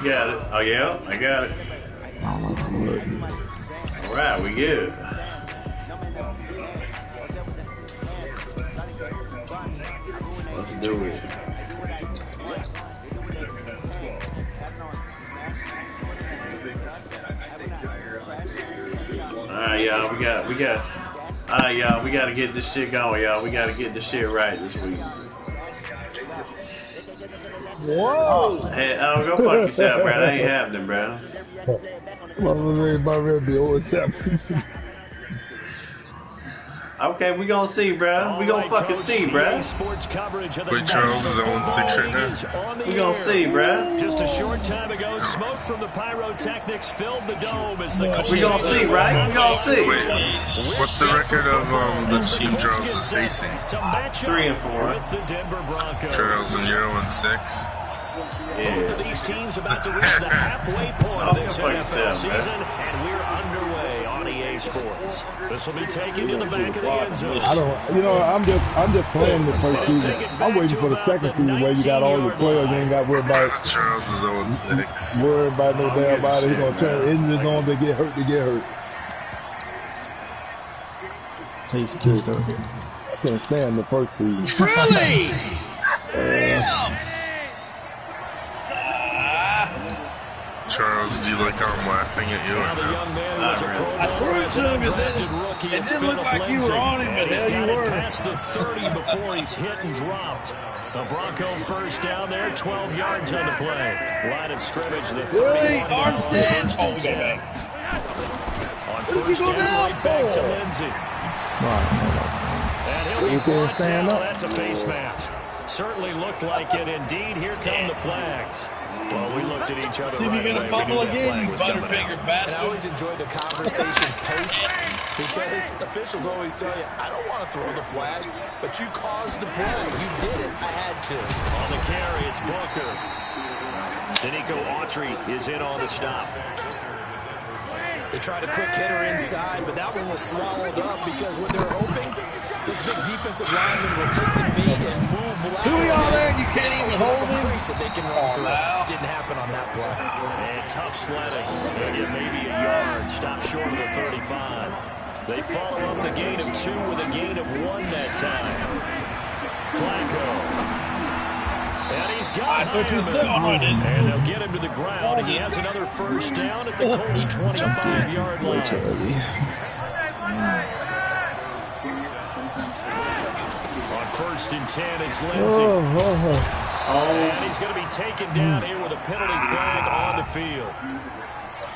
got it. Oh, yeah, I got it. All right, we good. Let's do it. All right, y'all. All right, y'all. We got to get this shit going, y'all. We got to get this shit right this week. Whoa! Hey, oh, go fuck yourself, bro. That ain't happening, bro. Okay, we gonna see, bro. We gonna fucking see, bro. Wait, Charles is 0-6 right now. We gonna see, bro. Just a short time ago, smoke from the pyrotechnics filled the dome as the Colts. We gonna see, right? We gonna see. Wait, what's the record of the team Charles is facing? 3-4. With the Denver Broncos. Charles and you're 0-6. Yeah. Both of these teams about to reach the halfway point of this NFL season, and we're underway on EA Sports. This will be taken to the back of the end zone. I'm just playing the first season. I'm waiting for the second season where you got all your players. You ain't got to worry about it. Charles is 0-6. Worry about no damn about it. He's gonna turn injuries on to get hurt. Please. I can't stand the first season. Really? Damn! Charles, do you like how I'm laughing at you right now? I threw it to him because it didn't look like you were on him, but hell you were. Past the 30 before he's hit and dropped. The Bronco first down there, 12 yards on the play. Line of scrimmage, the 30. Really? Armstead? Oh, man. What does he go down for? Back to Lindsay. And he'll be brought down. That's a face mask. Certainly looked like it indeed. Here come the flags. Well, we looked at each other. See me gonna fumble again, you butterfinger bastard. And I always enjoy the conversation post because officials always tell you, I don't want to throw the flag, but you caused the play. You did it. I had to. On the carry, it's Booker. Danico Autry is in on the stop. They tried a quick hitter inside, but that one was swallowed up because what they're hoping, this big defensive lineman will take the beat and move loud. Two of y'all there and you can't even hold him? That they can run through. Didn't happen on that play. And tough sledding. They'll get maybe a yard. Stop short of the 35. They follow up the gain of 2 with a gain of 1 that time. Flacco. And he's got him. And they'll get him to the ground. He has another first down at the Colts' 25-yard line. On 1st and 10, it's Lindsay. And he's going to be taken down here with a penalty flag on the field.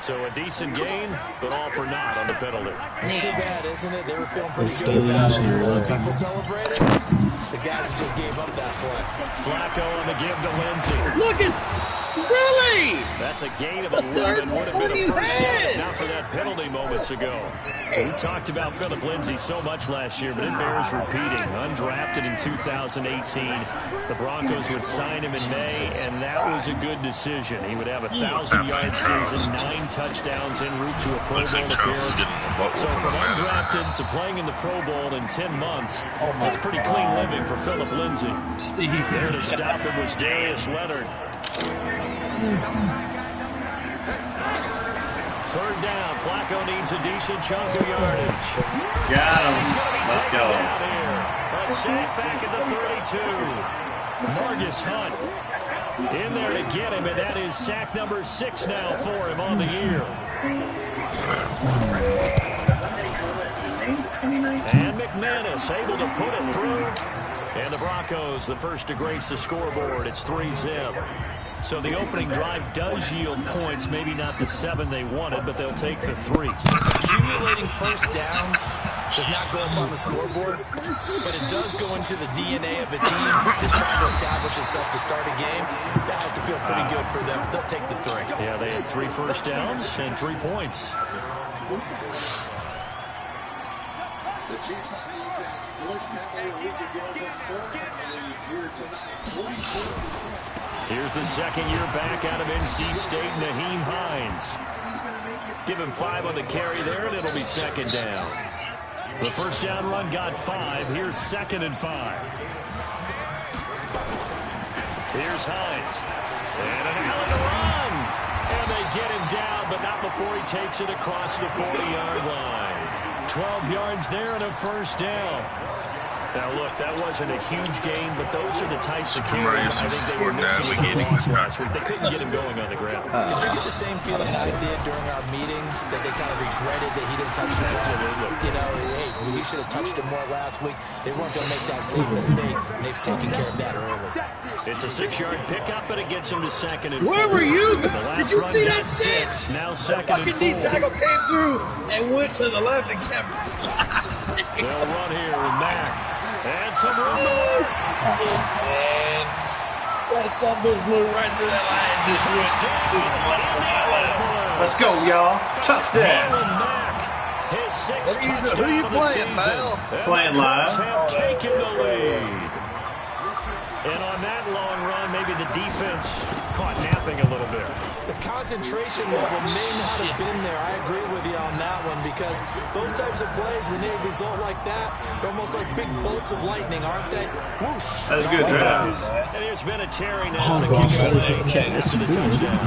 So a decent gain, but all for naught on the penalty. It's too bad, isn't it? They were feeling pretty good about it. People celebrated. The guys who just gave up that play. Flacco on the give to Lindsay. Look at Strilly! That's a gain of 11. Would have been a first down, not for that penalty moments ago. We talked about Philip Lindsay so much last year, but it bears repeating. Undrafted in 2018. The Broncos would sign him in May, and that was a good decision. He would have a 1,000-yard season, 9 touchdowns en route to a Pro Bowl appearance. So from undrafted to playing in the Pro Bowl in 10 months, that's pretty clean living for Philip Lindsay. There to stop him was Darius Leonard. 3rd down. Flacco needs a decent chunk of yardage. Got him. Let's go. A sack back at the 32. Margus Hunt in there to get him, and that is sack number 6 now for him on the year. And McManus able to put it through. And the Broncos, the first to grace the scoreboard. It's 3-zip. So the opening drive does yield points, maybe not the 7 they wanted, but they'll take the 3. Accumulating first downs does not go up on the scoreboard, but it does go into the DNA of a team that's trying to establish itself to start a game. That has to feel pretty good for them. They'll take the 3. Yeah, they had 3 first downs and 3 points. Here's the second-year back out of NC State, Naheem Hines. Give him 5 on the carry there, and it'll be 2nd down. The first down run got 5. Here's 2nd and 5. Here's Hines. And an Allen run. takes it across the 40-yard line. 12 yards there and a first down. Now, look, that wasn't a huge game, but those are the types of carries I think they were missing in the loss last week. They couldn't get him going on the ground. Did you get the same feeling I did during our meetings, that they kind of regretted that he didn't touch the ball? You know, hey, he should have touched it more last week. They weren't going to make that same mistake, and they've taken care of that early. It's a 6-yard pickup, but it gets him to second and 4. Where were you? Did you see that shit? Now second and 4. Fucking D tackle came through and went to the left and kept. They'll run here with Mack. And some room to work. Man, that son of a bitch blew right through that line and just went. Let's go, y'all. Touchdown. His sixth touchdown who you of the playing, season. pal? Playing live. Have taken the lead. And on that long run, maybe the defense caught napping a little bit. The concentration level may not have been there. I agree with you on that one, because those types of plays, when they result like that, they're almost like big bolts of lightning, aren't they? Whoosh. That's good, Travis. And there's been a Terry now to kick it away after the touchdown.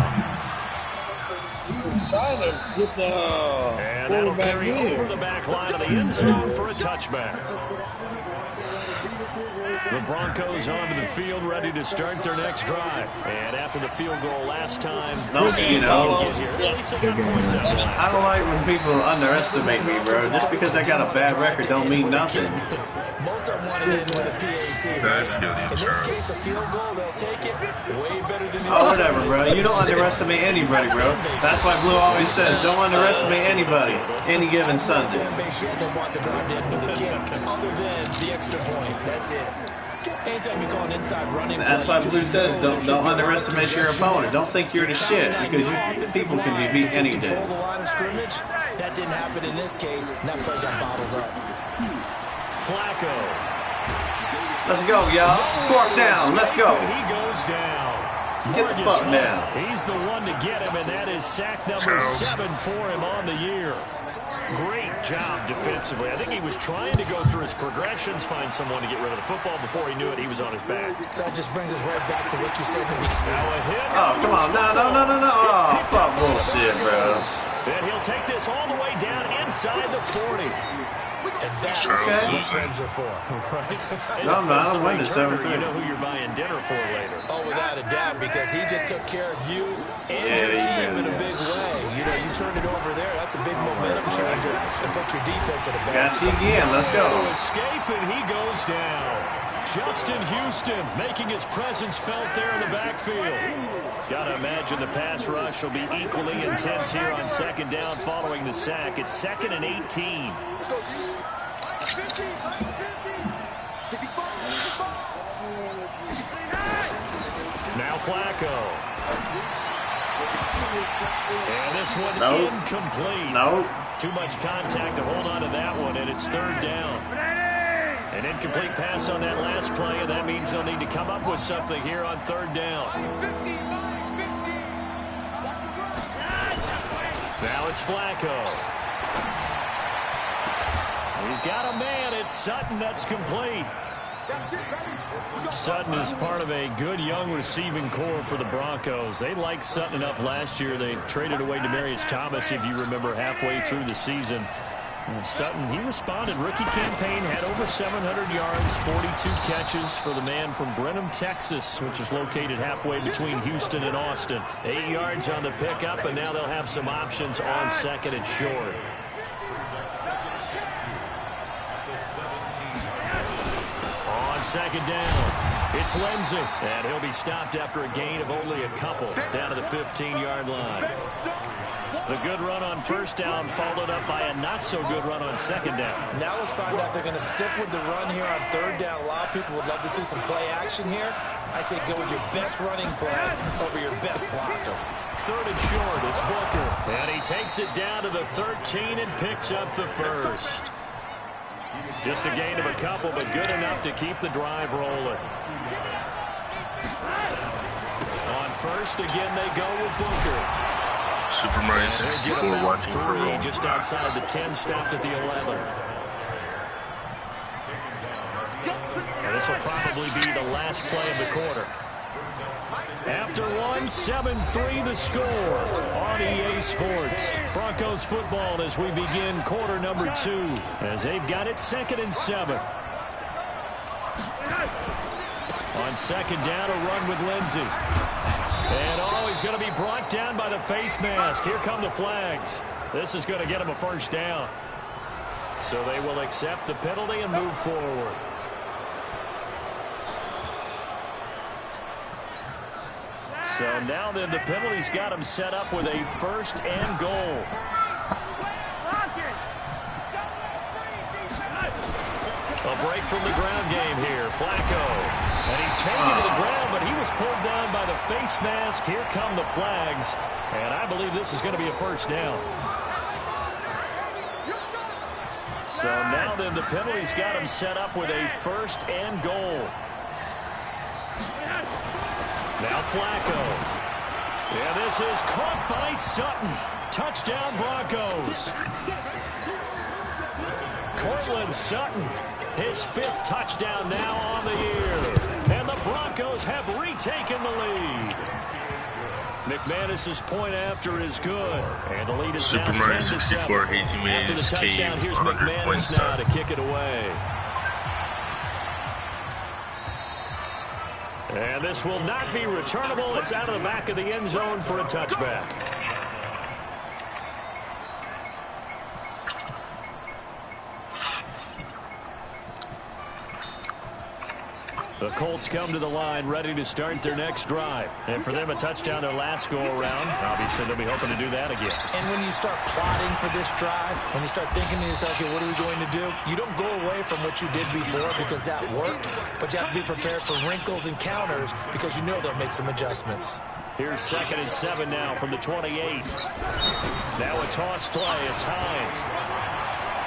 Trying to get the And that'll carry over the back line of the end zone for a touchback. The Broncos onto the field, ready to start their next drive. And after the field goal last time, You know, I I don't like when people underestimate me, bro. Just because I got a bad record don't mean nothing. Most of them want it in with a PAT. That's good, In this case, a field goal, they'll take it way better than Oh, whatever, bro. You don't underestimate anybody, bro. That's why Blue always says, don't underestimate anybody any given Sunday. Want to drive in with a kick other than the extra point. That's it. Anytime you call an inside running play, That's why Blue says, don't underestimate your opponent. Don't think you're the shit, because people can be beat any day. control the line of scrimmage. That didn't happen in this case. And that play got bottled up. Flacco. Let's go, y'all. Fork down. Let's go. He goes down. Get the fuck down. He's the one to get him, and that is sack number 7 for him on the year. Great job defensively. I think he was trying to go through his progressions, find someone to get rid of the football. Before he knew it, he was on his back. So that just brings us right back to what you said. Now a hit. Oh, come on. No. Oh, fuck bullshit, bro. And he'll take this all the way down inside the 40. And that's Okay. what friends are for. Right. No, That's I'm the winning returner. 7-3. You know who you're buying dinner for later. Oh, without a doubt, because he just took care of you and your team in a big way. You know, you turned it over there. That's a big momentum changer and put your defense in a bad Got you again. Let's go. Escape, and he goes down. Justin Houston making his presence felt there in the backfield. Got to imagine the pass rush will be equally intense here on second down following the sack. It's 2nd and 18. Now Flacco. And this one incomplete. Nope. Too much contact to hold on to that one, and it's 3rd down. An incomplete pass on that last play, and that means they'll need to come up with something here on 3rd down. Now it's Flacco. He's got a man. It's Sutton. That's complete. Sutton is part of a good young receiving core for the Broncos. They liked Sutton enough last year. They traded away Demaryius Thomas, if you remember, halfway through the season. And Sutton, he responded. Rookie campaign, had over 700 yards, 42 catches for the man from Brenham, Texas, which is located halfway between Houston and Austin. 8 yards on the pickup, and now they'll have some options on 2nd and short. On 2nd down, it's Lindsey, and he'll be stopped after a gain of only a couple down to the 15-yard line. The good run on 1st down followed up by a not-so-good run on 2nd down. Now let's find out they're going to stick with the run here on 3rd down. A lot of people would love to see some play action here. I say go with your best running play over your best blocker. 3rd and short, it's Booker. And he takes it down to the 13 and picks up the 1st. Just a gain of a couple, but good enough to keep the drive rolling. On 1st, again, they go with Booker. Super Mario 64 watching for roll. Just outside the 10, stopped at the 11. And this will probably be the last play of the quarter. After one, 7-3 the score on EA Sports. Broncos football as we begin quarter number 2 as they've got it 2nd and 7. On 2nd down, a run with Lindsey. And he's going to be brought down by the face mask. Here come the flags. This is going to get him a 1st down. So they will accept the penalty and move forward. So now then the penalty's got him set up with a 1st and goal. A break from the ground game here. Flacco. And he's taken to the ground, but he was pulled down by the face mask. Here come the flags. And I believe this is going to be a 1st down. So now then the penalty's got him set up with a 1st and goal. Now Flacco. Yeah, this is caught by Sutton. Touchdown Broncos. Cortland Sutton, his 5th touchdown now on the year. And the Broncos have retaken the lead. McManus's point after is good. And the lead is Super now Mario 10-7. 64 Hazy made After the his touchdown, cave here's 100 McManus points now time. to kick it away. And this will not be returnable. It's out of the back of the end zone for a touchback. The Colts come to the line ready to start their next drive. And for them, a touchdown their last go-around. Obviously, they'll be hoping to do that again. And when you start plotting for this drive, when you start thinking to yourself, okay, what are we going to do? You don't go away from what you did before because that worked, but you have to be prepared for wrinkles and counters because you know they'll make some adjustments. Here's 2nd and 7 now from the 28. Now a toss play. It's Hines.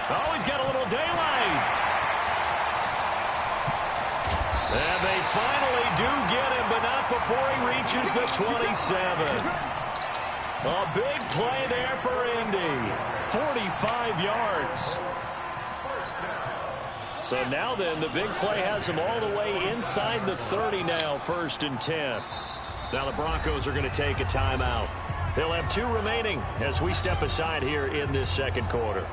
Oh, he's got a little daylight. And they finally do get him, but not before he reaches the 27. A big play there for Indy. 45 yards. So now then, the big play has him all the way inside the 30 now, 1st and 10. Now the Broncos are going to take a timeout. They'll have 2 remaining as we step aside here in this 2nd quarter.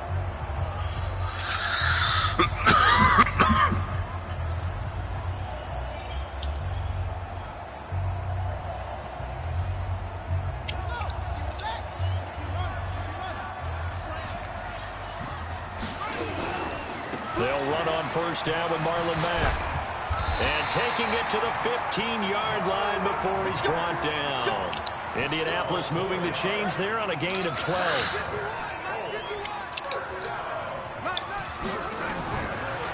They'll run on 1st down with Marlon Mack. And taking it to the 15-yard line before he's brought down. Indianapolis moving the chains there on a gain of 12.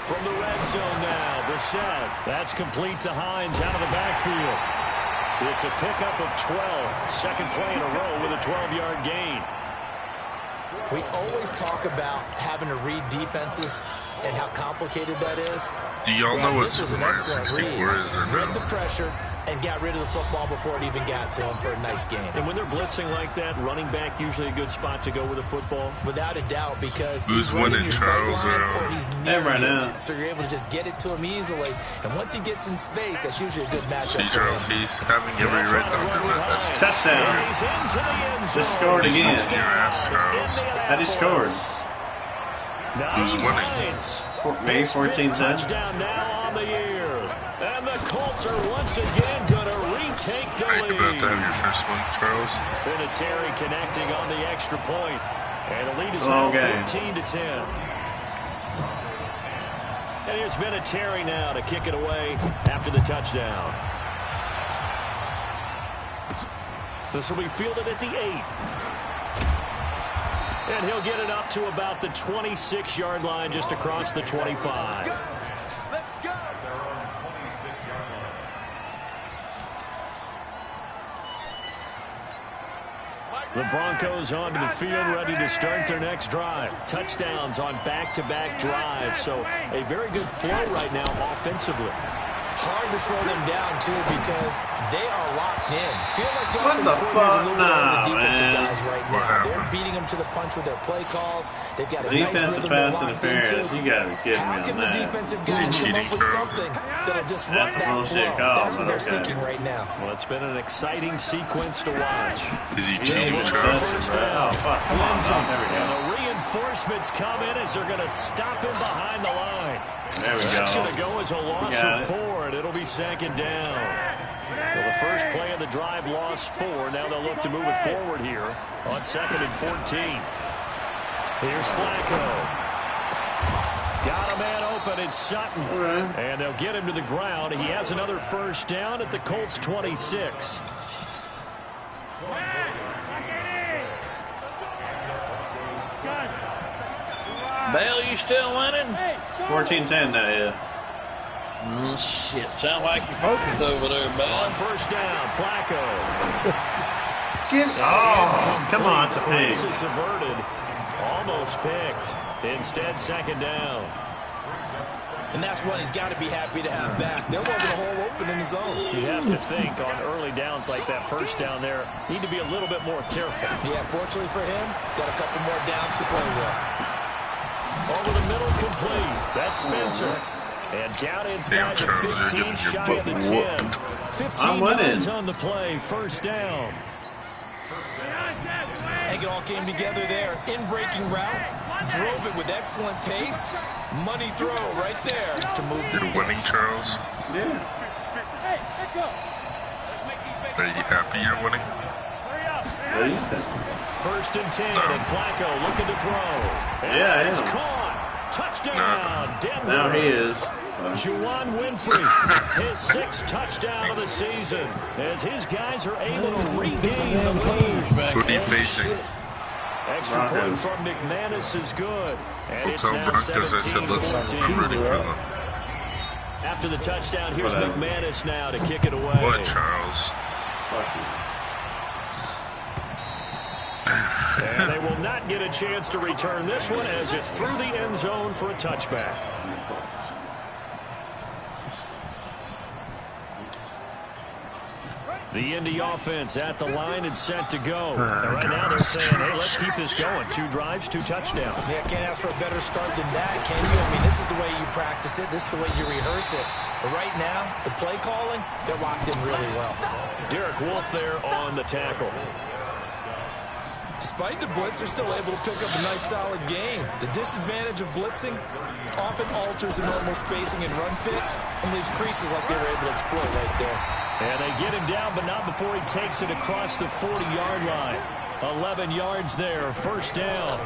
From the red zone now, Brissett. That's complete to Hines out of the backfield. It's a pickup of 12. 2nd play in a row with a 12-yard gain. We always talk about having to read defenses and how complicated that is. Do y'all know what This was Super an Mario excellent 64 read. is or Read no? the pressure and got rid of the football before it even got to him for a nice game. And when they're blitzing like that, running back usually a good spot to go with a football. Without a doubt, because Who's he's running winning, your Charles, sideline or- or he's near right you. now. So you're able to just get it to him easily. And once he gets in space, that's usually a good matchup for Charles, him. he's having every right to do that. That's Touchdown. He's into the end zone. Just scored He's again. moving your ass, Charles. I just scored. Who's winning? Me, 14-10. Touchdown now on the year. And the Colts are once again going to retake the Are you about to lead. have your first one, Charles? Vinatieri connecting on the extra point. And the lead is Long now game. 15-10. And here's Vinatieri now to kick it away after the touchdown. This will be fielded at the 8. And he'll get it up to about the 26-yard line just across the 25. The Broncos onto the field ready to start their next drive. Touchdowns on back-to-back drives. So a very good flow right now offensively. Hard to slow them down, too, because they are locked in. Feel like the What the offensive coordinator's a little bit on the fuck? No, defensive man. guys right now. They're beating them to the punch with their play calls. They've got a nice Defensive rhythm pass they're locked into. interference. You gotta be kidding me How on can the that. defensive guys come up with something that'll disrupt That's a that bullshit flow? call, That's what but they're okay. seeking right now. Well, it's been an exciting sequence to watch. Is he He ain't cheating, even Charles? touching, bro. Oh, fuck. Come on, Tom. There we And go. the reinforcements come in as they're going to stop him behind the line. There we That's go. going to go as a loss got of it. 4, and it'll be second down. Well, the first play of the drive lost 4. Now they'll look to move it forward here on 2nd and 14. Here's Flacco. Got a man open in Sutton. Right. And they'll get him to the ground. He has another first down at the Colts 26. Bell, you still winning? 14-10 now, yeah. Shit, sound like you're focused over there, On Bell. first down, Flacco. Oh, come on, it's a pig. Crisis averted. Almost picked. Instead, second down. And that's one he's got to be happy to have back. There wasn't a hole open in the zone. You have to think on early downs like that first down there, need to be a little bit more careful. Yeah, fortunately for him, got a couple more downs to play with. Over the middle, complete. That's Spencer. And down inside the 15, shy of the 10. 15 yards on the play, first down. I think it all came together there. In-breaking route, drove it with excellent pace. Money throw right there to move the You're winning, sticks. Charles. Yeah. Are you happy you're winning? What do you think? First and 10, and Flacco looking to throw. And Yeah, I it's am. caught. Touchdown, Denver. Now he is. Juwan Winfrey, his 6th touchdown of the season, as his guys are able to regain the lead. Who are you facing? Extra point Broncos. from McManus is good. And Well, it's tell now Broncos I said let's be 17-14. ready for them. After the touchdown, here's Whatever. McManus now to kick it away. What, Charles? Fuck you. And they will not get a chance to return this one as it's through the end zone for a touchback. The Indy offense at the line and set to go. And right now they're saying, hey, let's keep this going. 2 drives, 2 touchdowns. Yeah, can't ask for a better start than that, can you? I mean, this is the way you practice it. This is the way you rehearse it. But right now, the play calling, they're locked in really well. Derek Wolfe there on the tackle. Despite the blitz, they're still able to pick up a nice, solid game. The disadvantage of blitzing often alters the normal spacing and run fits and leaves creases like they were able to exploit right there. And they get him down, but not before he takes it across the 40-yard line. 11 yards there, first down.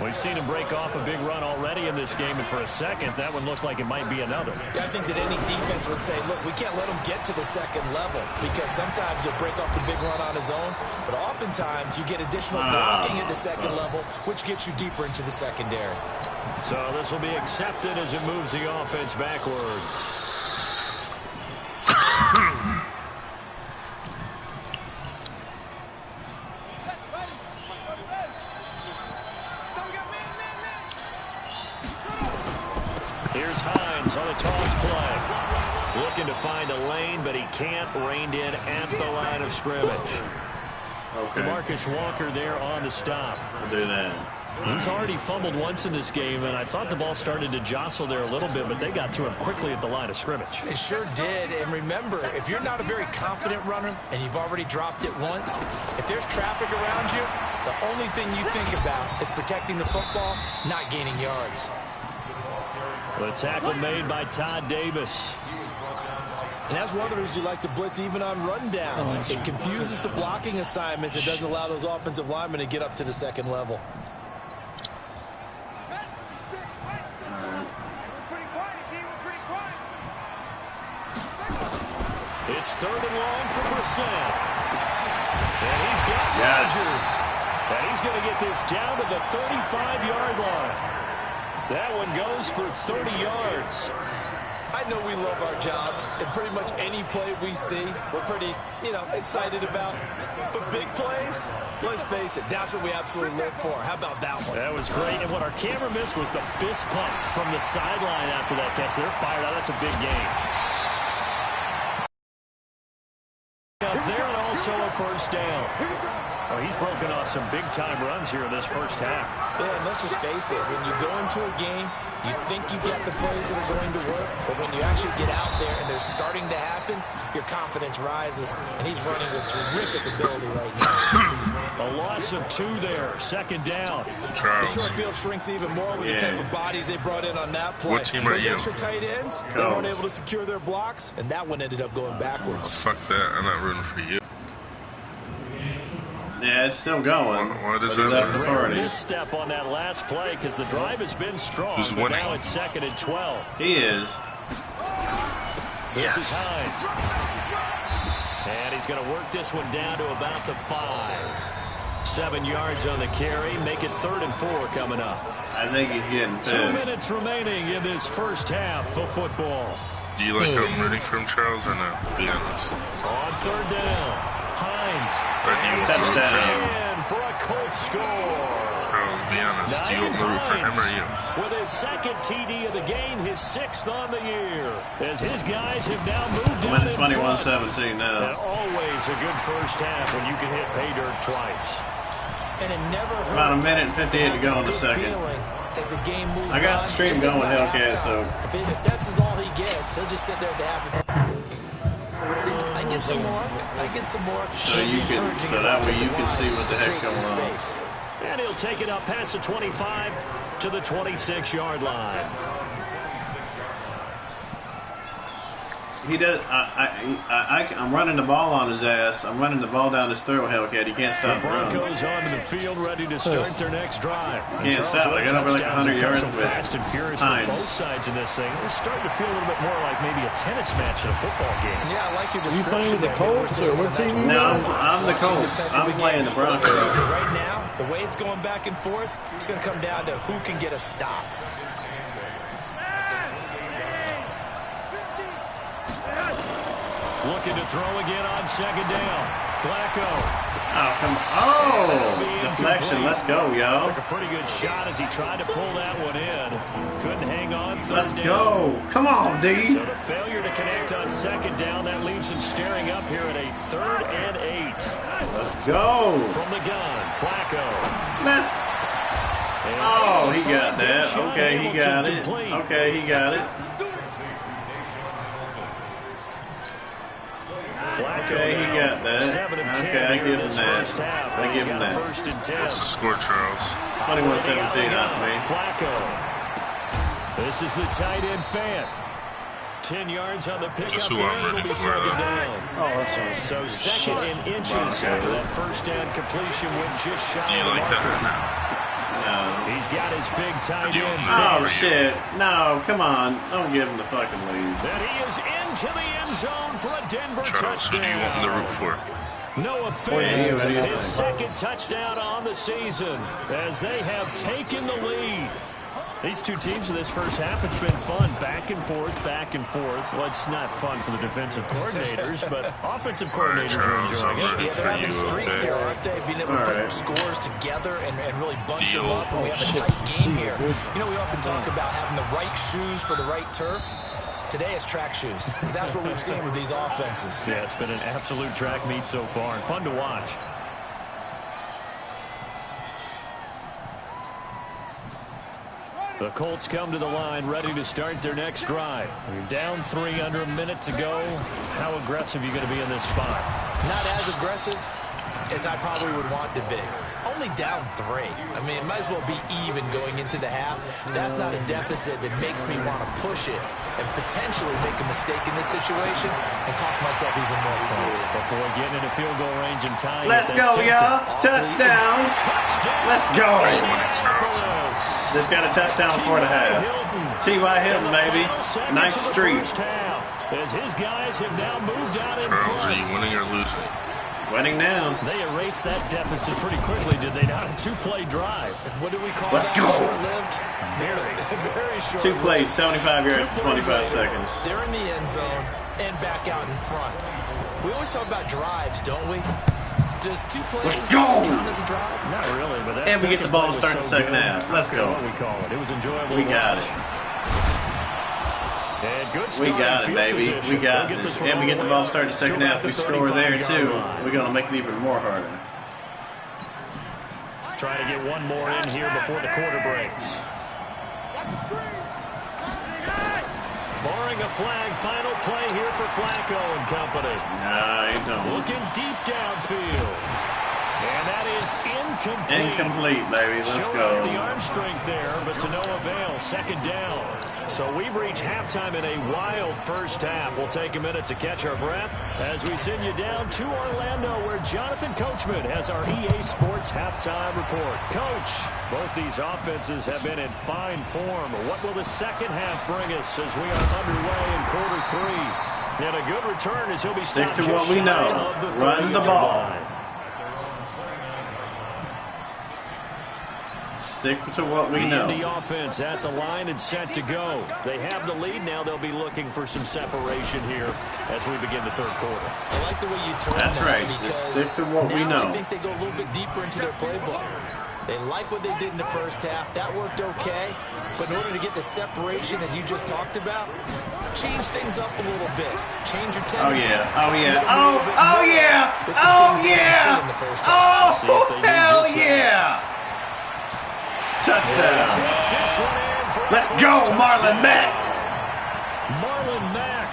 We've seen him break off a big run already in this game, and for a second, that one looked like it might be another. Yeah, I think that any defense would say, look, we can't let him get to the second level because sometimes he'll break off the big run on his own, but oftentimes you get additional blocking at the second level, which gets you deeper into the secondary. So this will be accepted as it moves the offense backwards. Here's Hines on a toss play. Looking to find a lane, but he can't. Reined in at the line of scrimmage. Okay. DeMarcus Walker there on the stop. We'll do that. He's already fumbled once in this game, and I thought the ball started to jostle there a little bit, but they got to him quickly at the line of scrimmage. It sure did, and remember, if you're not a very confident runner and you've already dropped it once, if there's traffic around you, the only thing you think about is protecting the football, not gaining yards. The tackle made by Todd Davis. And that's one of the reasons you like to blitz even on rundowns. It confuses the blocking assignments. It doesn't allow those offensive linemen to get up to the second level. It's 3rd and long for Brissett. And he's got Rodgers. And he's going to get this down to the 35-yard line. That one goes for 30 yards. I know we love our jobs, and pretty much any play we see, we're pretty, excited about. But big plays, let's face it, that's what we absolutely live for. How about that one? That was great, and what our camera missed was the fist pump from the sideline after that catch. They're fired out. That's a big game. Up there, and also a first down. Well, he's broken off some big-time runs here in this first half. Yeah, and let's just face it. When you go into a game, you think you've got the plays that are going to work, but when you actually get out there and they're starting to happen, your confidence rises, and he's running with terrific ability right now. A loss of 2 there, second down. The short field shrinks even more with the type of bodies they brought in on that play. What team are you? Those extra tight ends, they weren't able to secure their blocks, and that one ended up going backwards. Fuck that. I'm not rooting for you. Yeah, it's still going. What is that? Misstep on that last play because the drive has been strong. Who's winning? Now it's 2nd and 12. He is. This is Hines. And he's going to work this one down to about the 5. 7 yards on the carry. Make it 3rd and 4 coming up. I think he's getting pissed. 2 minutes remaining in this first half of football. Do you like how I'm rooting for him, Charles, or no? Be honest. On 3rd down. Hines. Or do you want to root for him? In for a Colts score. Charles, be honest. Do you want to root for him or you? With his 2nd TD of the game, his 6th on the year. As his guys have now moved down in front. 21-17 now. And always a good first half when you can hit pay dirt twice. And it never hurts. About a minute and 58 to go in the second. As the game moves I got the stream going, Hellcat, so. If that's all he gets, he'll just sit there at the half. I can get some more. So that way you can see what the heck's going on. And he'll take it up past the 25 to the 26-yard line. He does. I'm running the ball on his ass. I'm running the ball down his throat, Hellcat. He can't stop the running. Broncos onto the field, ready to start their next drive. He can't stop. I got over like 100 yards with fast and furious from both sides in this thing. It's starting to feel a little bit more like maybe a tennis match in a football game. Yeah, I like your You description. playing with the Colts or what team? No, I'm the Colts. I'm playing the Broncos. Right now, the way it's going back and forth, it's going to come down to who can get a stop. Looking to throw again on 2nd down. Flacco. Oh, come on. Oh, deflection. Let's go, y'all. Took a pretty good shot as he tried to pull that one in. Couldn't hang on. Let's go. Come on, D. So the failure to connect on 2nd down, that leaves him staring up here at a 3rd and 8. Let's go. From the gun, Flacco. Oh, he got that. Okay, he got it. Okay, he got it. Okay, he got that. Okay, I give him that. I give him that. What's the score, Charles? 21-17 out for me. Flacco. This is the tight end fan. 10 yards on the pickup. Just who I'm rooting for. Oh, that's right. So 2nd and inches after that first down completion went just shy. Do you like that or not? No. He's got his big tight end. Oh, shit. No, come on. Don't give him the fucking lead. And he is into the end zone for a Denver Charles, touchdown. who do you want him to root for? Noah Fant, his 2nd touchdown on the season as they have taken the lead. These two teams in this first half, it's been fun. Back and forth, back and forth. Well, it's not fun for the defensive coordinators, but offensive coordinators are enjoying it. Yeah, they're having streaks here, aren't they? Being able to put scores together and really bunch them up. And we have a tight game here. You know, we often talk about having the right shoes for the right turf. Today it's track shoes, because that's what we've seen with these offenses. Yeah, it's been an absolute track meet so far, and fun to watch. The Colts come to the line, ready to start their next drive. You're down 3 under a minute to go. How aggressive are you going to be in this spot? Not as aggressive as I probably would want to be. Only down 3. I mean, it might as well be even going into the half. That's not a deficit that makes me want to push it and potentially make a mistake in this situation and cost myself even more points. But boy, getting into field goal range and tying. Let's go, y'all. Touchdown. Let's go. Just got a touchdown before the half. T.Y. Hilton, baby. Nice streak. As his guys have now moved out in front. Charles, are you winning or losing? Winning now. They erased that deficit pretty quickly, did they not? A two-play drive. What do we call Let's that? go. Short-lived? Very short. 2 plays, 75 yards, 25 seconds. They're in the end zone and back out in front. We always talk about drives, don't we? Does 2 plays Let's go. count as a drive? Not really, but that And we get the ball to second start play the was second so half. good. Let's go. What we call it. It was enjoyable. We got it. And good We start got in it, field baby. position. We got They'll get this. one And we all get the way ball up started the second to half. about We the score there, 35-yard too. line. We're going to make it even more harder. Trying to get one more in here before the quarter breaks. Barring a flag, final play here for Flacco and company. Nah, he don't. Looking deep downfield. And that is incomplete. Incomplete, baby. Let's Showing go. off the arm strength there, but to no avail. Second down. So we've reached halftime in a wild first half. We'll take a minute to catch our breath as we send you down to Orlando, where Jonathan Coachman has our EA Sports halftime report. Coach, both these offenses have been in fine form. What will the second half bring us as we are underway in quarter 3? And a good return as he'll be Stick stopped to what just we shy know. of the Run the 30-yard ball. line. Stick to what we know. The offense at the line and set to go. They have the lead now. They'll be looking for some separation here as we begin the third quarter. I like the way you turn That's that right. because Just stick to what we now know. I think they go a little bit deeper into their playbook. They like what they did in the first half. That worked okay. But in order to get the separation that you just talked about, change things up a little bit. Change your Oh, tendencies. yeah. Oh, Try to yeah. get a little bit more with some Oh, things they didn't see yeah. in the first half. Oh, hell yeah. Touchdown. Let's go, Marlon Mack. Marlon Mack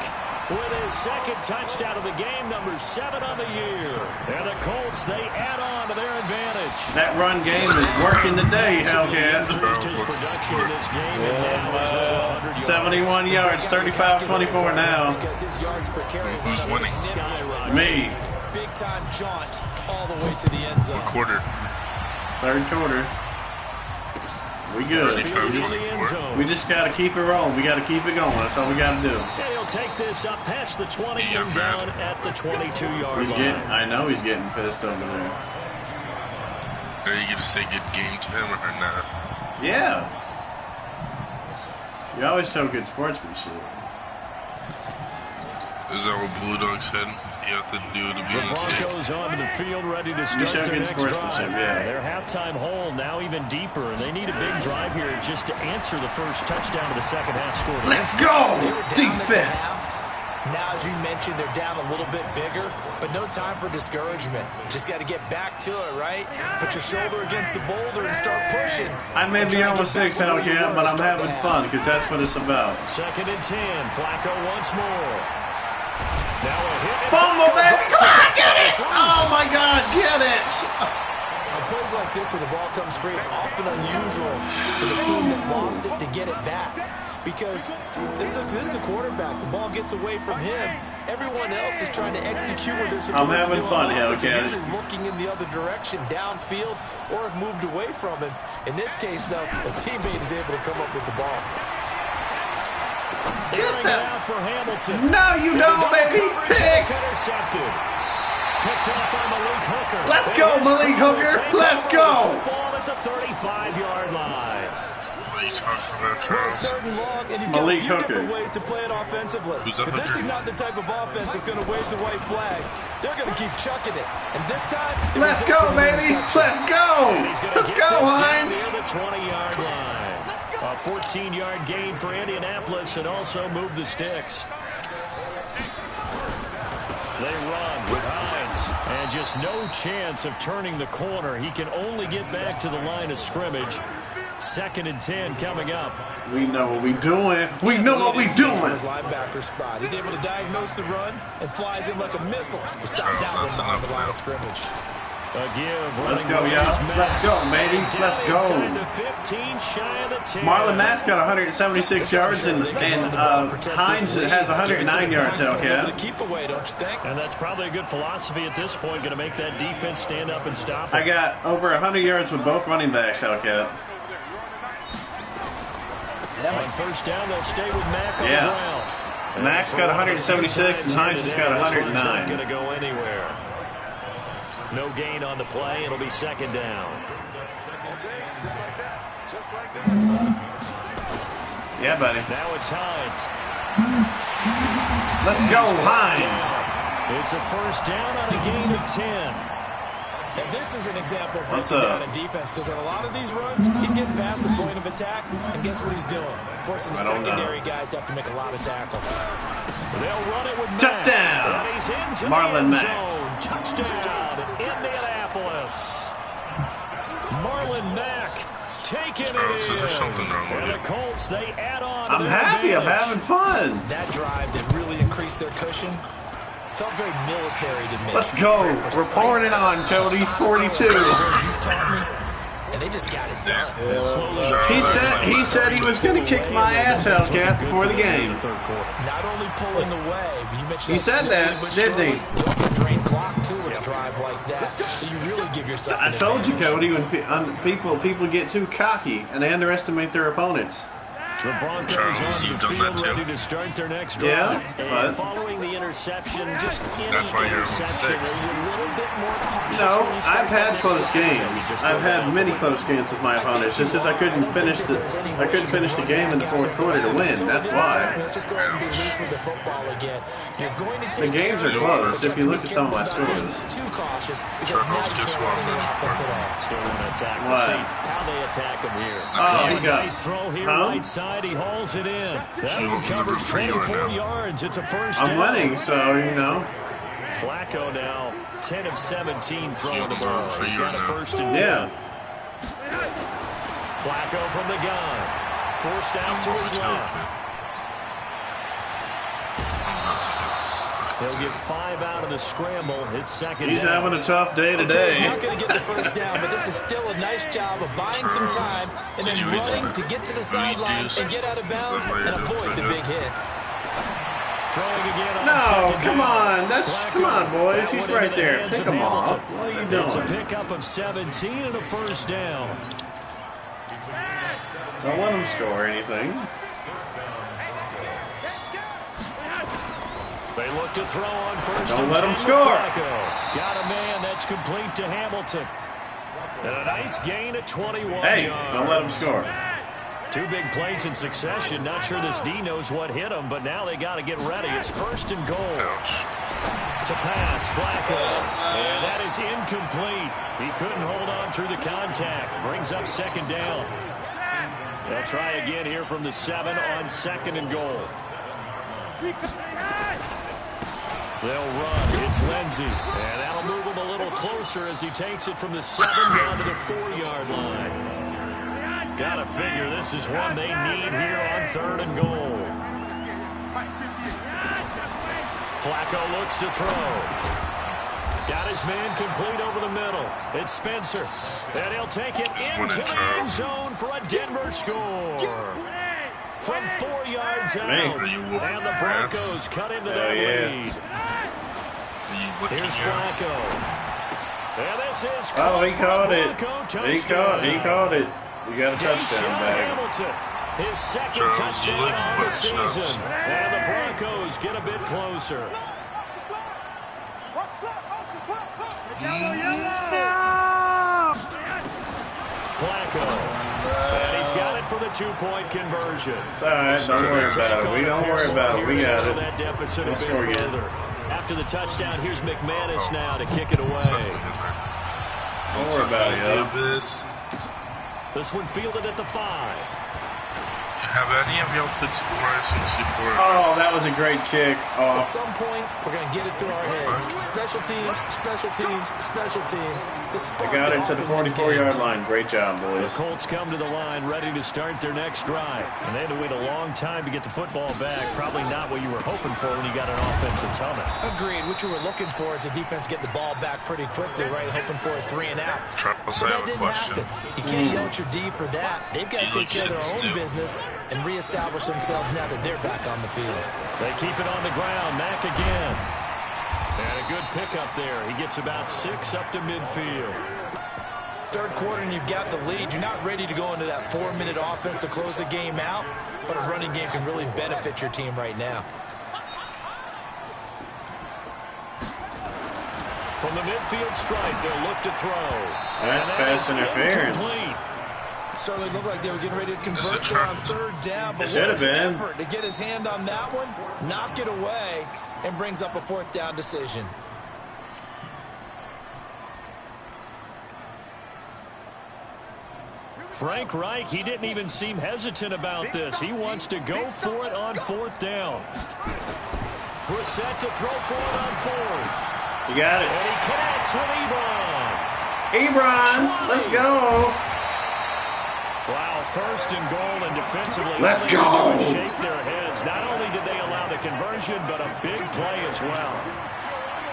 with his second touchdown of the game, number 7 on the year. And the Colts, they add on to their advantage. That run game is working today, Hellcat. Increased his production in this game, and now he's over 100 yards. 71 yards, 35-24 now. Because his yards per carry Who's winning? Me. Big time jaunt all the way to the end zone. Quarter. Third quarter. We good. We just got to keep it rolling. We got to keep it going. That's all we got to do. And he'll take this up past the 20 and down at the 22-yard He's line. getting, I know he's getting pissed over there. Are you going to say good game to him or not? Yeah. You always show good sportsmanship. Is that what Blue Dog said you have to do to be The in the state? Broncos onto the field, ready to You show start their good next sportsmanship, drive. yeah. Their halftime hole now even deeper, and they need a big drive here just to answer the first touchdown of the second half score. Let's go! They were down at the Defense! half. Now, as you mentioned, they're down a little bit bigger, but no time for discouragement. Just got to get back to it, right? Put your shoulder against the boulder and start pushing. I may be on with 6 out here, but I'm having fun because that's what it's about. Second and 10. Flacco once more. Now a hit. Fumble, baby! Come on, get it! Oh, my God, get it! On plays like this, where the ball comes free, it's often unusual for the team that lost it to get it back. Because this is a quarterback. The ball gets away from him. Everyone else is trying to execute what they're supposed to do. I'm having fun, Hellcat. Hellcat. Usually looking in the other direction, downfield, or have moved away from him. In this case, though, a teammate is able to come up with the ball. Get It that! out for Hamilton. No, you don't, baby! Pick! Intercepted. Picked off by Malik Hooker. Let's go, Malik Hooker! Let's go! Ball at the 35-yard line. What are you talking about, Well, Charles? it's third and long, and you've Malik got a few Hooker. different ways to play it offensively. Who's a But this Hooker? is not the type of offense that's going to wave the white flag. They're going to keep chucking it. And this time, it Let's results go, in an baby! interception. Let's go! He's gonna Let's get go, this down Hines! near the 20-yard line. A 14-yard gain for Indianapolis and also move the sticks. They run with Hines. And just no chance of turning the corner. He can only get back to the line of scrimmage. Second and 10 coming up. We know what we doing. We know what we His doing. linebacker spot. He's able to diagnose the run and flies in like a missile to stop Charles, that that's one on enough the line now. of scrimmage. A give. Let's running go, away y'all. is Mack. Let's go, baby. Let's Down go. inside the 15, shy of the 10. Marlon Mack's got 176 yards, and Hines has 109 yards, Able Hellcat. to keep away, don't you think? And that's probably a good philosophy at this point. Going to make that defense stand up and stop it. I got over 100 yards with both running backs, Hellcat. On first down, they'll stay with Mack on Yeah. the ground. Mack's got 176, and Hines has got 109. Not going to go anywhere. No gain on the play. It'll be second down. Yeah, buddy. Now it's Hines. Let's go, Hines. It's a first down on a gain of 10. And this is an example of breaking down a defense, because in a lot of these runs, he's getting past the point of attack, and guess what he's doing? Forcing the secondary guys to have to make a lot of tackles. They'll run it with touchdown. And he's into Marlon the end Mack. zone. Touchdown, Indianapolis. Marlon Mack taking it in. And the Colts, they add on. I'm happy. I'm having fun. That drive that really increased their cushion felt very military to me. Let's go. We're pouring it on, Cody. 42. You've taught me, and they just got it done. He said he was going to kick my ass, Hellcat, before the game. Not only pulling away, but you mentioned he said that, didn't he? You also drain clock too with a drive like that, so you really give yourself. I told you, Cody, when people get too cocky and they underestimate their opponents. The Broncos on the field ready to start their next drive. Yeah, and following the interception, just that's why you're 6. a little bit more cautious. No, I've had close games. I've had many close games with my opponents. Just as I couldn't finish the game in the fourth quarter to win. That's why. The games are close. If you look at some of my scores. Too cautious because now you can't run any offense at all. Still want to attack. What? See how they attack him here. Oh, he got. Nice throw here, right side. He hauls it in. That one covers 24 yards. It's a first down. I'm winning, so, you know. Flacco now 10 of 17 throwing the ball. He's got a first and 10. Yeah. Flacco from the gun. Forced out to his left. He'll get 5 out of the scramble. It's second He's down. having a tough day today. He's not going to get the first down, but this is still a nice job of buying some time and then running to get to the sideline and get out of bounds and avoid the big hit. Throwing again on No, come on. Flacco. Come on, boys. He's That one right into the there. hands Pick of him off. Hamilton. What are you It's a doing? pickup of 17 and a first down. Don't let him score anything. They look to throw on first. Don't and let him 10 score. Flacco. Got a man that's complete to Hamilton. And a nice gain at 21 Hey, yards. don't let him score. 2 big plays in succession. Not sure this D knows what hit him, but now they got to get ready. It's first and goal. To pass, Flacco. And that is incomplete. He couldn't hold on through the contact. Brings up second down. They'll try again here from the 7 on second and goal. They'll run. It's Lindsey. And that'll move him a little closer as he takes it from the 7 down to the 4-yard line. Gotta figure this is one they need here on third and goal. Flacco looks to throw. Got his man complete over the middle. It's Spencer. And he'll take it into the end zone for a Denver score. From 4 yards out. And the Broncos cut into their lead. Here's Flacco. And this is Oh, he caught it. Flacco, He caught it. You got a touchdown back. Hamilton, his second touchdown on the season. And the Broncos get a bit closer. Flacco. And he's got it for the 2-point conversion. It's all right. Don't worry about it. We don't worry about it. We got it. That deficit a We'll bit score again. further. After the touchdown, here's McManus now to kick it away. Don't worry about it, yo. This one fielded at the 5. Have any of y'all played Super Mario 64? Oh, that was a great kick. At some point, we're going to get it through our heads. Special teams, special teams, special teams. They got it to the 44-yard line. Great job, boys. The Colts come to the line ready to start their next drive. And they had to wait a long time to get the football back. Probably not what you were hoping for when you got an offense that's humming. Agreed. What you were looking for is the defense get the ball back pretty quickly, right? Hoping for a 3 and out. Travis, So I that have a didn't question. happen. You can't yell at your D for that. They've got to take care of their own business and reestablish themselves now that they're back on the field. They keep it on the ground. Mack again. And a good pickup there. He gets about 6 up to midfield. Third quarter and you've got the lead. You're not ready to go into that 4-minute offense to close the game out, but a running game can really benefit your team right now. From the midfield stripe, they'll look to throw. That's pass interference. Certainly looked like they were getting ready to convert there on third down. But what an effort to get his hand on that one, knock it away, and brings up a fourth down decision. Frank Reich, he didn't even seem hesitant about this. He wants to go for it on fourth down. We're set to throw for it on fourth. You got it. And he connects with Ebron. Ebron, let's go. Wow, first and goal, and defensively, let's go. Shake their heads. Not only did they allow the conversion, but a big play as well.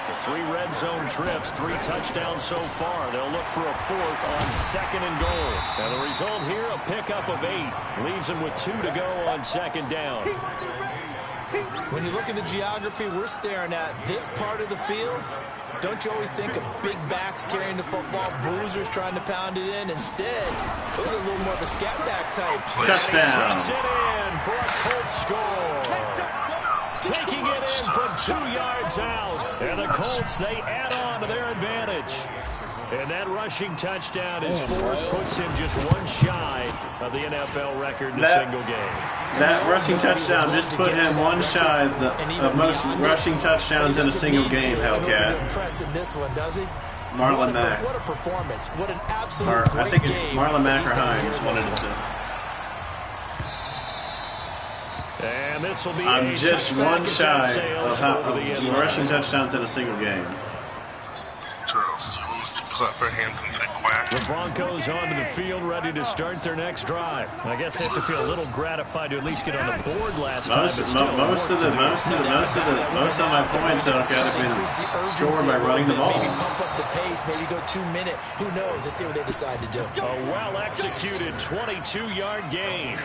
The 3 red zone trips, 3 touchdowns so far. They'll look for a fourth on second and goal. And the result here, a pickup of 8. Leaves them with 2 to go on second down. When you look at the geography we're staring at, this part of the field, don't you always think of big backs carrying the football, bruisers trying to pound it in? Instead, look at a little more of a scat back type. Touchdown. Puts it in for a Colts score. Taking it in from 2 yards out. And the Colts, they add on to their advantage. And that rushing touchdown is 4. Puts him just 1 shy of the NFL record in a single game. That rushing touchdown just put him 1 shy of most rushing touchdowns in a single game, Hellcat. Marlon Mack. What a performance. What an absolute I think it's Marlon Mack or Hines. One of the two. And this will be I'm just 1 shy of rushing touchdowns in a single game. Charles, clap our hands and say quack. The Broncos onto the field, ready to start their next drive. I guess they have to feel a little gratified to at least get on the board last time. Most of my points have been scored by running the ball. Maybe pump up the pace, maybe go 2-minute. Who knows? Let's see what they decide to do. A well-executed 22-yard gain.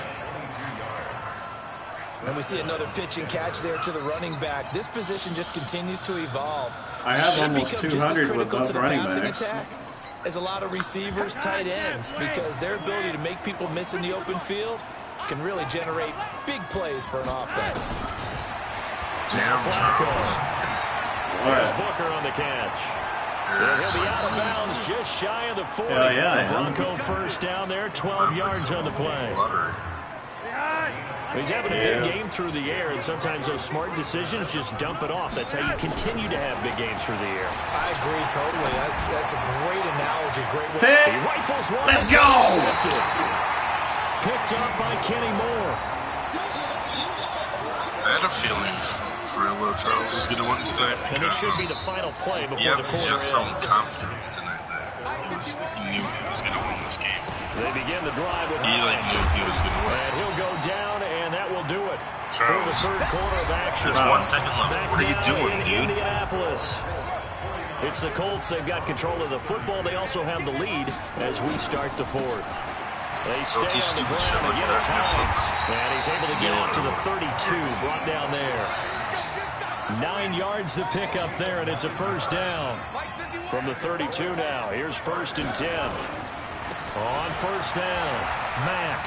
And we see another pitch and catch there to the running back. This position just continues to evolve. I have almost 200 with both running backs. As a lot of receivers, tight ends, because their ability to make people miss in the open field can really generate big plays for an offense. Damn, Charles. There's Booker on the catch. He'll be out of bounds just shy of the 40. Yeah, Bronco first down there, 12 yards on the play. He's having a big game through the air, and sometimes those smart decisions just dump it off. That's how you continue to have big games through the air. I agree totally. That's a great analogy. Great way. Pick. He rifles one. Let's go! Picked up by Kenny Moore. I had a feeling Frillo Charles was going to win tonight. And it should be the final play before the quarter just some ends. confidence tonight that he knew he was going to win this game. They begin the drive with He knew he was going to win. And he'll go down, and that will do it. Charles, for the third quarter of action. There's 1 second left. What are you doing, dude? Indianapolis. It's the Colts. They've got control of the football. They also have the lead as we start the fourth. They stay on the ground. They get it tight. And he's able to get out to the 32. Brought down there. 9 yards to pick up there, and it's a first down. From the 32 now. Here's 1st and 10. On first down, Mack.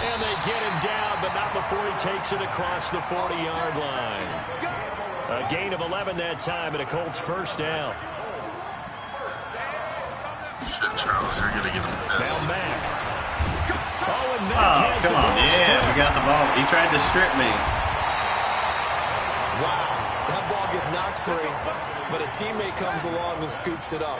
And they get him down, but not before he takes it across the 40-yard line. A gain of 11 that time, and a Colts first down. Shit, Charles, you're going to get him pissed. Now Mack. Oh, and Mack has come the on. ball Yeah, stripped. we got the ball. He tried to strip me. Wow. That ball gets knocked free, but a teammate comes along and scoops it up.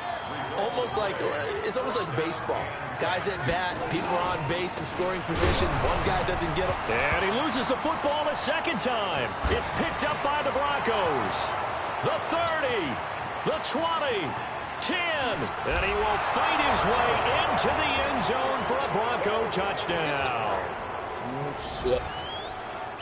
It's almost like baseball. Guys at bat, people are on base in scoring position. One guy doesn't get him. And he loses the football a second time. It's picked up by the Broncos. The 30, the 20, 10. And he will fight his way into the end zone for a Bronco touchdown. Shit.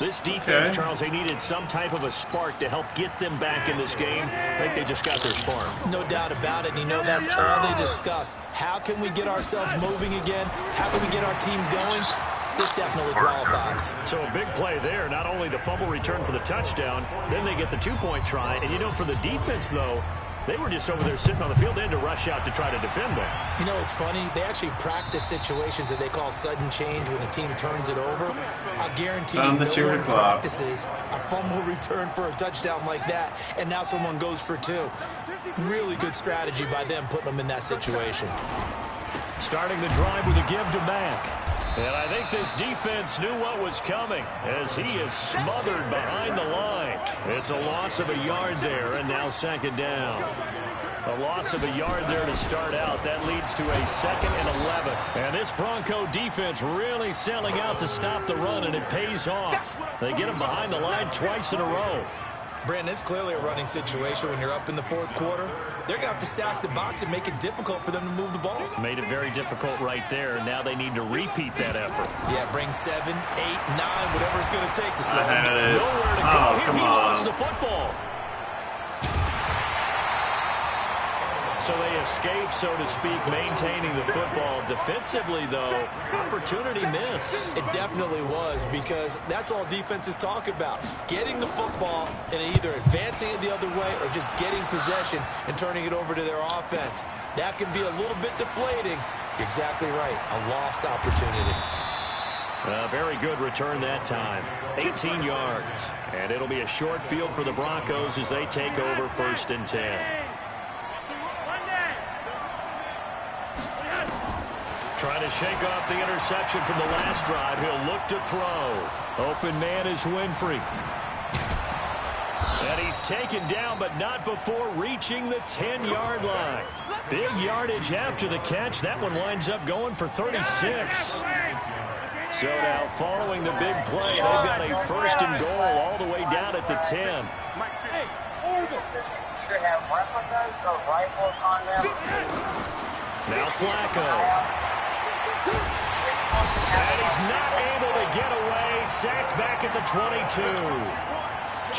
This defense, Charles, they needed some type of a spark to help get them back in this game. I think they just got their spark. No doubt about it. And you know that's all they discussed. How can we get ourselves moving again? How can we get our team going? This definitely qualifies. So a big play there. Not only the fumble return for the touchdown, then they get the 2-point try. And you know, for the defense, though, They were just over there sitting on the field. They had to rush out to try to defend that. You know, it's funny. They actually practice situations that they call sudden change when the team turns it over. I guarantee you, no one practices a fumble return for a touchdown like that, and now someone goes for 2. Really good strategy by them putting them in that situation. Starting the drive with a give to Mack. And I think this defense knew what was coming as he is smothered behind the line. It's a loss of a yard there, and now second down. A loss of a yard there to start out. That leads to a 2nd and 11. And this Bronco defense really selling out to stop the run, and it pays off. They get him behind the line twice in a row. Brandon, it's clearly a running situation when you're up in the 4th quarter. They're going to have to stack the box and make it difficult for them to move the ball. Made it very difficult right there. Now they need to repeat that effort. Yeah, bring 7, 8, 9, whatever it's going to take to slow him. Nowhere to go here. He lost the football. So they escape, so to speak, maintaining the football. Defensively, though, opportunity miss. It definitely was, because that's all defenses talk about. Getting the football and either advancing it the other way or just getting possession and turning it over to their offense. That can be a little bit deflating. You're exactly right. A lost opportunity. A very good return that time. 18 yards. And it'll be a short field for the Broncos as they take over 1st and 10. Trying to shake off the interception from the last drive. He'll look to throw. Open man is Winfrey. And he's taken down, but not before reaching the 10-yard line. Big yardage after the catch. That one winds up going for 36. So now following the big play, they've got a 1st and goal all the way down at the 10. Now Flacco. And he's not able to get away. Sacked back at the 22.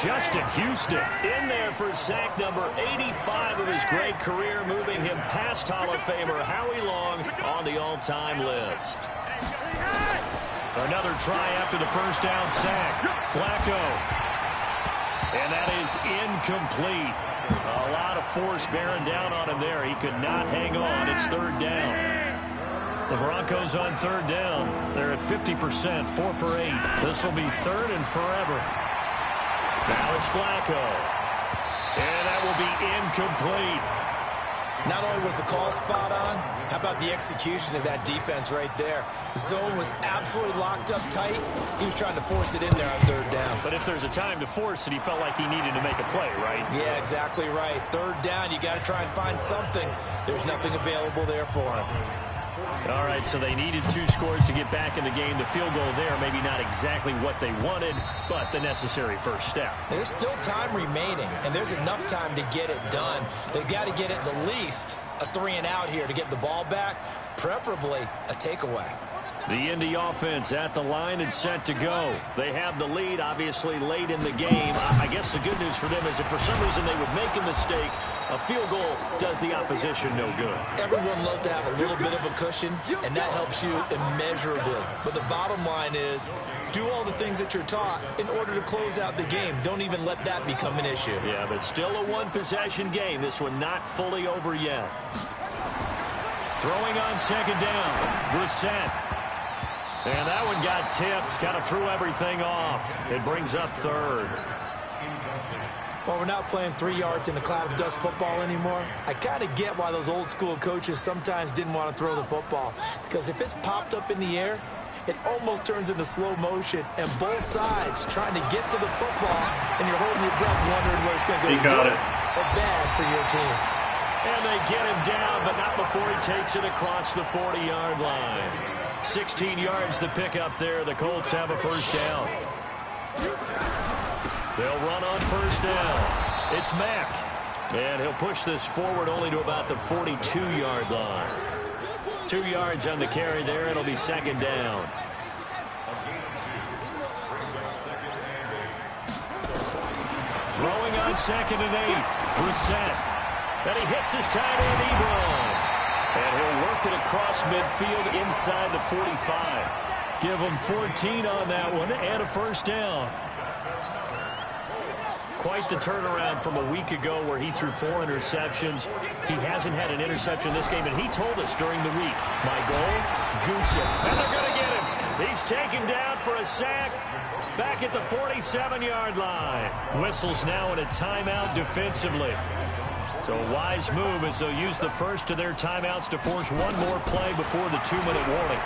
Justin Houston in there for sack number 85 of his great career, moving him past Hall of Famer Howie Long on the all-time list. Another try after the 1st down sack. Flacco. And that is incomplete. A lot of force bearing down on him there. He could not hang on. It's 3rd down. The Broncos on 3rd down. They're at 50%, 4 for 8. This will be 3rd and forever. Now it's Flacco. And that will be incomplete. Not only was the call spot on, how about the execution of that defense right there? The zone was absolutely locked up tight. He was trying to force it in there on 3rd down. But if there's a time to force it, he felt like he needed to make a play, right? Yeah, exactly right. 3rd down, you got to try and find something. There's nothing available there for him. All right, so they needed 2 scores to get back in the game. The field goal there, maybe not exactly what they wanted, but the necessary first step. There's still time remaining, and there's enough time to get it done. They've got to get at the least a 3-and-out here to get the ball back, preferably a takeaway. The Indy offense at the line and set to go. They have the lead, obviously, late in the game. I guess the good news for them is if for some reason they would make a mistake, a field goal does the opposition no good. Everyone loves to have a little bit of a cushion, and that helps you immeasurably. But the bottom line is, do all the things that you're taught in order to close out the game. Don't even let that become an issue. Yeah, but still a one-possession game. This one not fully over yet. Throwing on 2nd down, Brissett. And that one got tipped, kind of threw everything off. It brings up 3rd. Well, we're not playing 3 yards in a cloud of dust football anymore. I kind of get why those old school coaches sometimes didn't want to throw the football. Because if it's popped up in the air, it almost turns into slow motion. And both sides trying to get to the football, and you're holding your breath wondering where it's going to go. He got it. Or bad for your team. And they get him down, but not before he takes it across the 40-yard line. 16 yards to pick up there. The Colts have a 1st down. They'll run on 1st down. It's Mack. And he'll push this forward only to about the 42-yard line. 2 yards on the carry there. It'll be 2nd down. Throwing on 2nd and 8. Brissett. And he hits his tight end, Ebron. And he'll work it across midfield inside the 45. Give him 14 on that one and a 1st down. Quite the turnaround from a week ago where he threw 4 interceptions. He hasn't had an interception this game, and he told us during the week, my goal, goose him. And they're going to get him. He's taken down for a sack back at the 47-yard line. Whistles now in a timeout defensively. So a wise move as they'll use the first of their timeouts to force one more play before the 2-minute warning.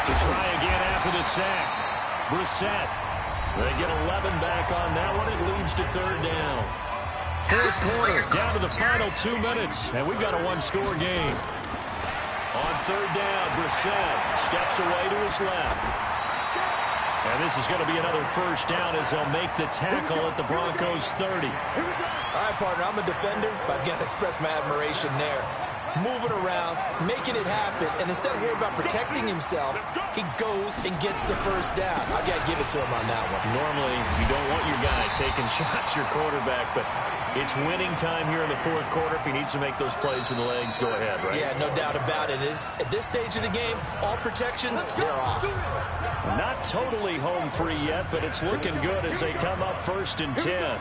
To try again after the sack. Brissett. They get 11 back on that one. It leads to 3rd down. Fourth quarter, down to the final 2 minutes, and we've got a one-score game. On 3rd down, Brissett steps away to his left. And this is going to be another first down as they'll make the tackle at the Broncos 30. All right, partner, I'm a defender, but I've got to express my admiration there. Moving around, making it happen, and instead of worrying about protecting himself, he goes and gets the first down. I've got to give it to him on that one. Normally, you don't want your guy taking shots, your quarterback, but it's winning time here in the fourth quarter. If he needs to make those plays with the legs, go ahead, right? Yeah, no doubt about it. At this stage of the game, all protections, they're off. Not totally home free yet, but it's looking good as they come up 1st and 10.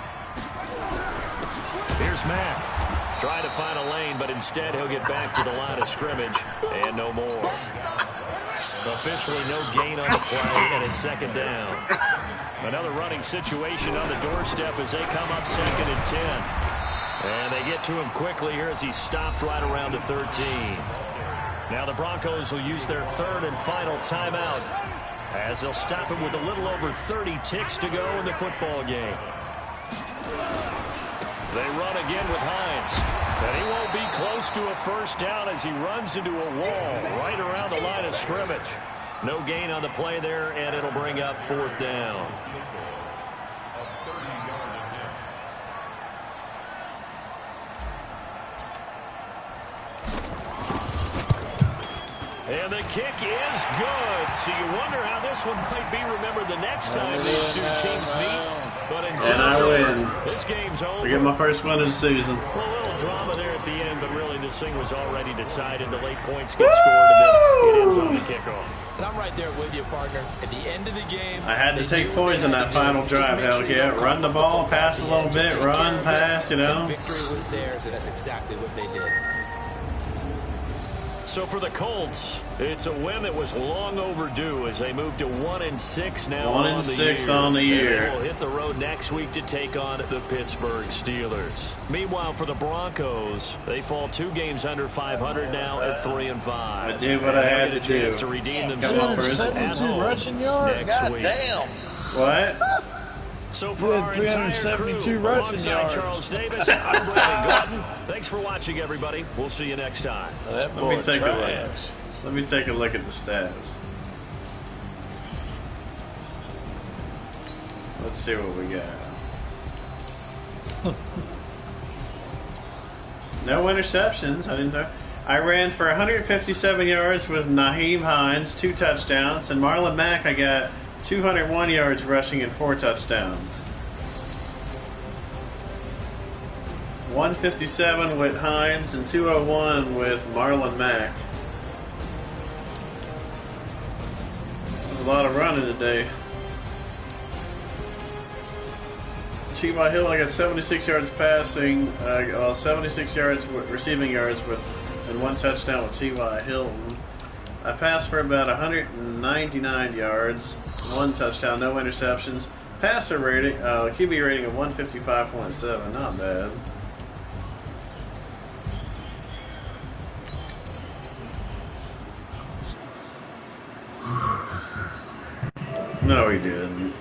Here's Mack. Trying to find a lane, but instead he'll get back to the line of scrimmage, and no more. Officially no gain on the play, and it's 2nd down. Another running situation on the doorstep as they come up 2nd and 10. And they get to him quickly here as he's stopped right around the 13. Now the Broncos will use their 3rd and final timeout as they'll stop him with a little over 30 ticks to go in the football game. They run again with Hines. And he won't be close to a first down as he runs into a wall right around the line of scrimmage. No gain on the play there, and it'll bring up 4th down. And the kick is good. So you wonder how this one might be remembered the next time these two teams meet. But and I win. This game's over. I get my first win of the season. Well, a little drama there at the end, but really this thing was already decided. The late points get scored, and then it ends on the kickoff. And I'm right there with you, partner. At the end of the game, I had to take poison that final drive. Hell yeah. Run the ball, pass a little bit, run, pass, you know. Victory was theirs, and that's exactly what they did. So for the Colts, it's a win that was long overdue as they move to 1-6 now. 1-6 on the year. And they will hit the road next week to take on the Pittsburgh Steelers. Meanwhile, for the Broncos, they fall 2 games under 500 now at 3-5. I did what I had to do. To redeem themselves at home rushing yards. next week. Damn. What? So for our 372 rushing yards. Charles Davis, I'm Brandon Gordon. Thanks for watching, everybody. We'll see you next time. Let me take a look. Let me take a look at the stats. Let's see what we got. No interceptions. I didn't know. I ran for 157 yards with Nyheim Hines, 2 touchdowns, and Marlon Mack. I got 201 yards rushing and 4 touchdowns. 157 with Hines and 201 with Marlon Mack. There's a lot of running today. T.Y. Hill, I got 76 yards passing, 76 yards receiving yards and 1 touchdown with T.Y. Hilton. I passed for about 199 yards, 1 touchdown, no interceptions. Passer rating, QB rating of 155.7, not bad. No, he didn't.